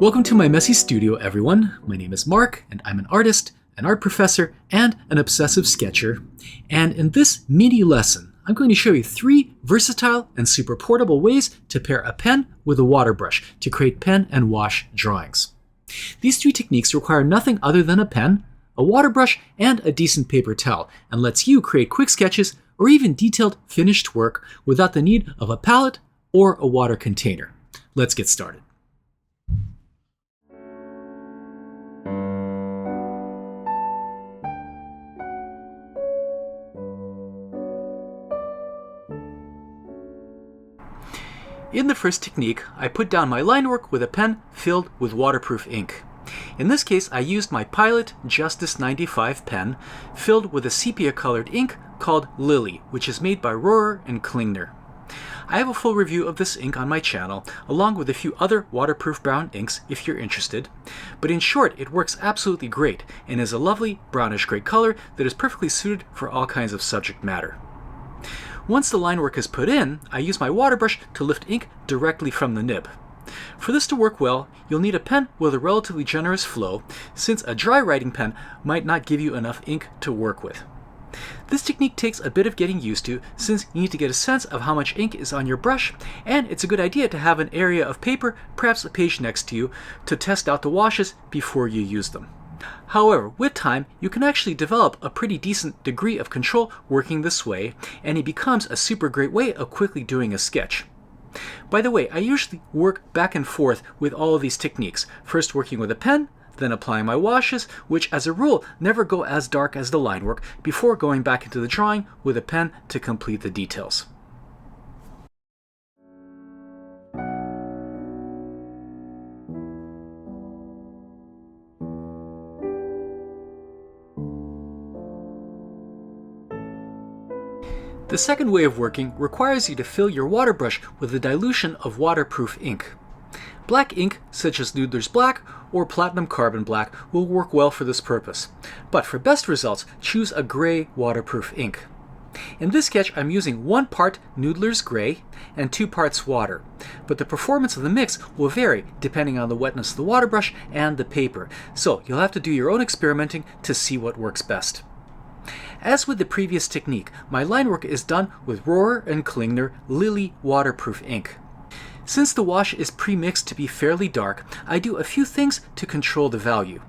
Welcome to my messy studio, everyone. My name is Mark, and I'm an artist, an art professor, and an obsessive sketcher. And in this mini lesson, I'm going to show you 3 versatile and super portable ways to pair a pen with a water brush to create pen and wash drawings. These 3 techniques require nothing other than a pen, a water brush, and a decent paper towel, and lets you create quick sketches or even detailed finished work without the need of a palette or a water container. Let's get started. In the first technique, I put down my line work with a pen filled with waterproof ink. In this case, I used my Pilot Justus 95 pen filled with a sepia-colored ink called Lilly, which is made by Rohrer and Klingner. I have a full review of this ink on my channel, along with a few other waterproof brown inks if you're interested. But in short, it works absolutely great and is a lovely brownish-gray color that is perfectly suited for all kinds of subject matter. Once the line work is put in, I use my water brush to lift ink directly from the nib. For this to work well, you'll need a pen with a relatively generous flow, since a dry writing pen might not give you enough ink to work with. This technique takes a bit of getting used to, since you need to get a sense of how much ink is on your brush, and it's a good idea to have an area of paper, perhaps a page next to you, to test out the washes before you use them. However, with time, you can actually develop a pretty decent degree of control working this way, and it becomes a super great way of quickly doing a sketch. By the way, I usually work back and forth with all of these techniques, first working with a pen, then applying my washes, which as a rule never go as dark as the line work, before going back into the drawing with a pen to complete the details. The second way of working requires you to fill your water brush with a dilution of waterproof ink. Black ink, such as Noodler's Black or Platinum Carbon Black, will work well for this purpose. But for best results, choose a gray waterproof ink. In this sketch, I'm using 1 part Noodler's Gray and 2 parts water, but the performance of the mix will vary depending on the wetness of the water brush and the paper, so you'll have to do your own experimenting to see what works best. As with the previous technique, my line work is done with Rohrer and Klingner Lilly waterproof ink. Since the wash is pre-mixed to be fairly dark, I do a few things to control the value.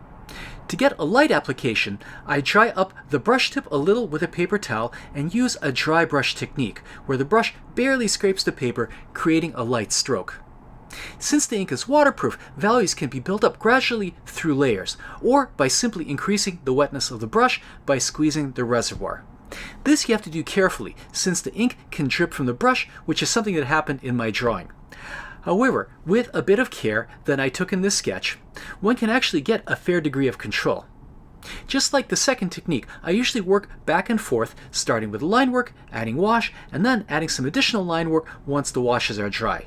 To get a light application, I dry up the brush tip a little with a paper towel and use a dry brush technique, where the brush barely scrapes the paper, creating a light stroke. Since the ink is waterproof, values can be built up gradually through layers, or by simply increasing the wetness of the brush by squeezing the reservoir. This you have to do carefully, since the ink can drip from the brush, which is something that happened in my drawing. However, with a bit of care that I took in this sketch, one can actually get a fair degree of control. Just like the second technique, I usually work back and forth, starting with line work, adding wash, and then adding some additional line work once the washes are dry.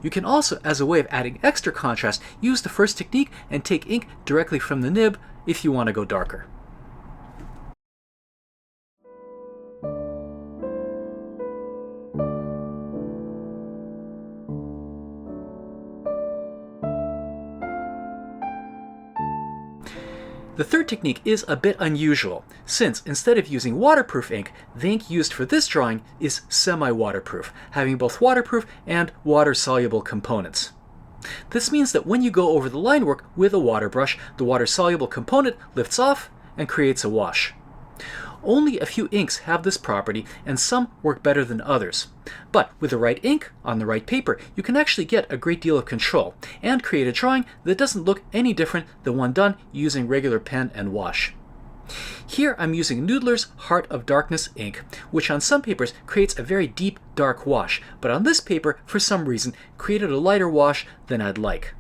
You can also, as a way of adding extra contrast, use the first technique and take ink directly from the nib if you want to go darker. The third technique is a bit unusual, since instead of using waterproof ink, the ink used for this drawing is semi-waterproof, having both waterproof and water-soluble components. This means that when you go over the line work with a water brush, the water-soluble component lifts off and creates a wash. Only a few inks have this property, and some work better than others. But with the right ink on the right paper, you can actually get a great deal of control and create a drawing that doesn't look any different than one done using regular pen and wash. Here I'm using Noodler's Heart of Darkness ink, which on some papers creates a very deep, dark wash, but on this paper, for some reason, created a lighter wash than I'd like.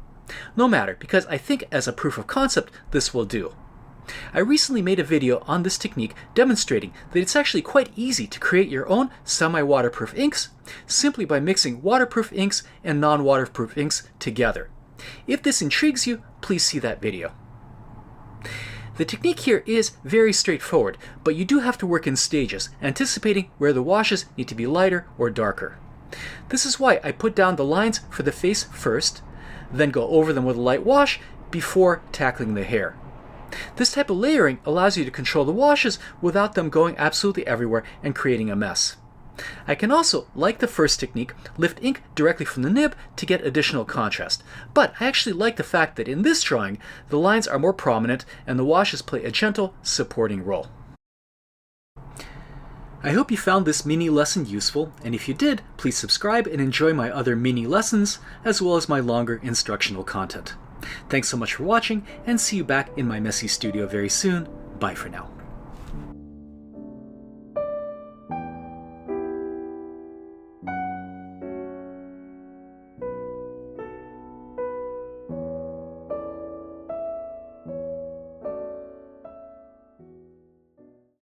No matter, because I think as a proof of concept, this will do. I recently made a video on this technique demonstrating that it's actually quite easy to create your own semi-waterproof inks simply by mixing waterproof inks and non-waterproof inks together. If this intrigues you, please see that video. The technique here is very straightforward, but you do have to work in stages, anticipating where the washes need to be lighter or darker. This is why I put down the lines for the face first, then go over them with a light wash before tackling the hair. This type of layering allows you to control the washes without them going absolutely everywhere and creating a mess. I can also, like the first technique, lift ink directly from the nib to get additional contrast, but I actually like the fact that in this drawing, the lines are more prominent and the washes play a gentle, supporting role. I hope you found this mini lesson useful, and if you did, please subscribe and enjoy my other mini lessons, as well as my longer instructional content. Thanks so much for watching, and see you back in my messy studio very soon. Bye for now.